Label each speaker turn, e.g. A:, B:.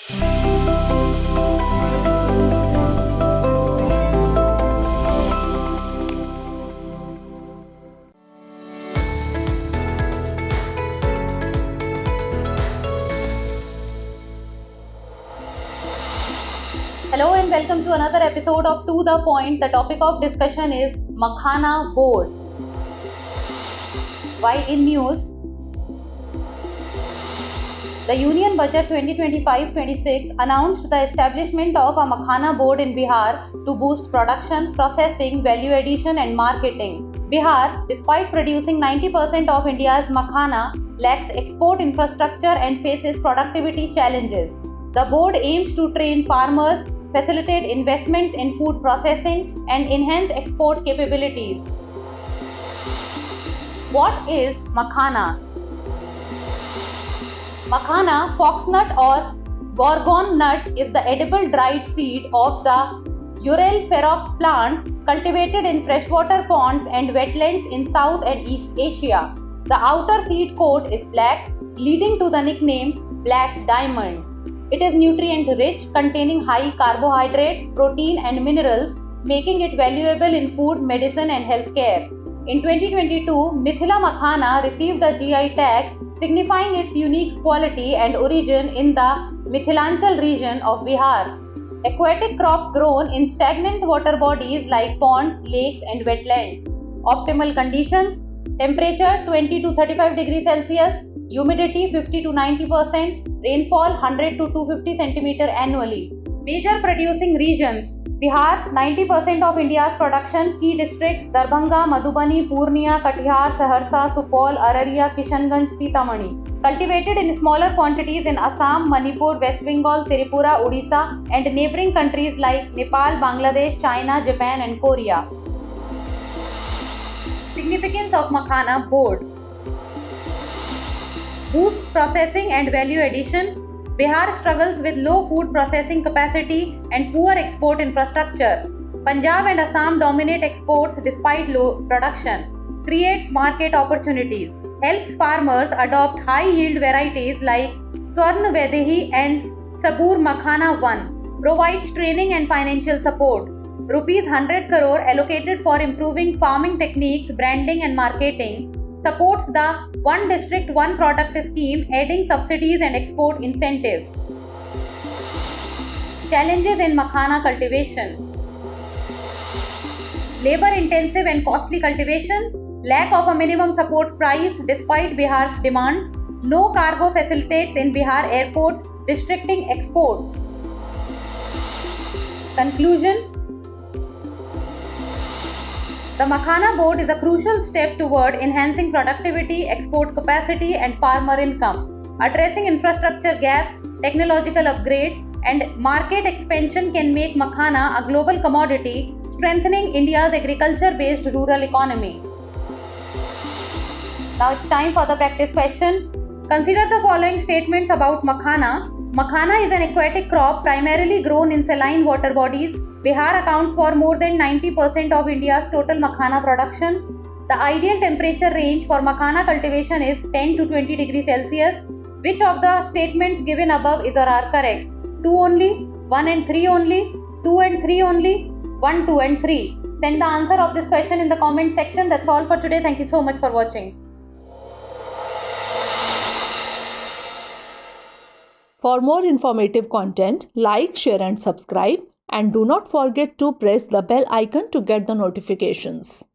A: Hello and welcome to another episode of To The Point. The topic of discussion is Makhana Board. While in news, the Union Budget 2025-26 announced the establishment of a Makhana Board in Bihar to boost production, processing, value addition and marketing. Bihar, despite producing 90% of India's makhana, lacks export infrastructure and faces productivity challenges. The board aims to train farmers, facilitate investments in food processing, and enhance export capabilities. What is makhana? Makhana, foxnut or gorgon nut, is the edible dried seed of the Urel ferox plant cultivated in freshwater ponds and wetlands in South and East Asia. The outer seed coat is black, leading to the nickname black diamond. It is nutrient-rich, containing high carbohydrates, protein and minerals, making it valuable in food, medicine and healthcare. In 2022, Mithila Makhana received a GI tag signifying its unique quality and origin in the Mithilanchal region of Bihar. Aquatic crop grown in stagnant water bodies like ponds, lakes and wetlands. Optimal conditions: temperature 20 to 35 degrees Celsius, humidity 50 to 90%, rainfall 100 to 250 cm annually. Major producing regions: Bihar, 90% of India's production. Key districts: Darbhanga, Madhubani, Purnia, Katihar, Saharsa, Supaul, Araria, Kishanganj, Sitamarhi. Cultivated in smaller quantities in Assam, Manipur, West Bengal, Tripura, Odisha and neighboring countries like Nepal, Bangladesh, China, Japan and Korea. Significance of Makhana Board: boosts processing and value addition. Bihar struggles with low food processing capacity and poor export infrastructure. Punjab and Assam dominate exports despite low production. Creates market opportunities. Helps farmers adopt high-yield varieties like Swarn Vaidehi and Sabur Makhana 1. Provides training and financial support. Rupees 100 crore allocated for improving farming techniques, branding and marketing. Supports the One District One Product scheme, adding subsidies and export incentives. Challenges in makhana cultivation: labor intensive and costly cultivation, lack of a minimum support price despite Bihar's demand, no cargo facilitates in Bihar airports, restricting exports. Conclusion: the Makhana Board is a crucial step toward enhancing productivity, export capacity and farmer income. Addressing infrastructure gaps, technological upgrades and market expansion can make makhana a global commodity, strengthening India's agriculture-based rural economy. Now it's time for the practice question. Consider the following statements about makhana. Makhana is an aquatic crop primarily grown in saline water bodies. Bihar accounts for more than 90% of India's total makhana production. The ideal temperature range for makhana cultivation is 10 to 20 degrees Celsius. Which of the statements given above is or are correct? 2 only, 1 and 3 only, 2 and 3 only, 1, 2 and 3. Send the answer of this question in the comment section. That's all for today. Thank you so much for watching.
B: For more informative content, like, share and subscribe, and do not forget to press the bell icon to get the notifications.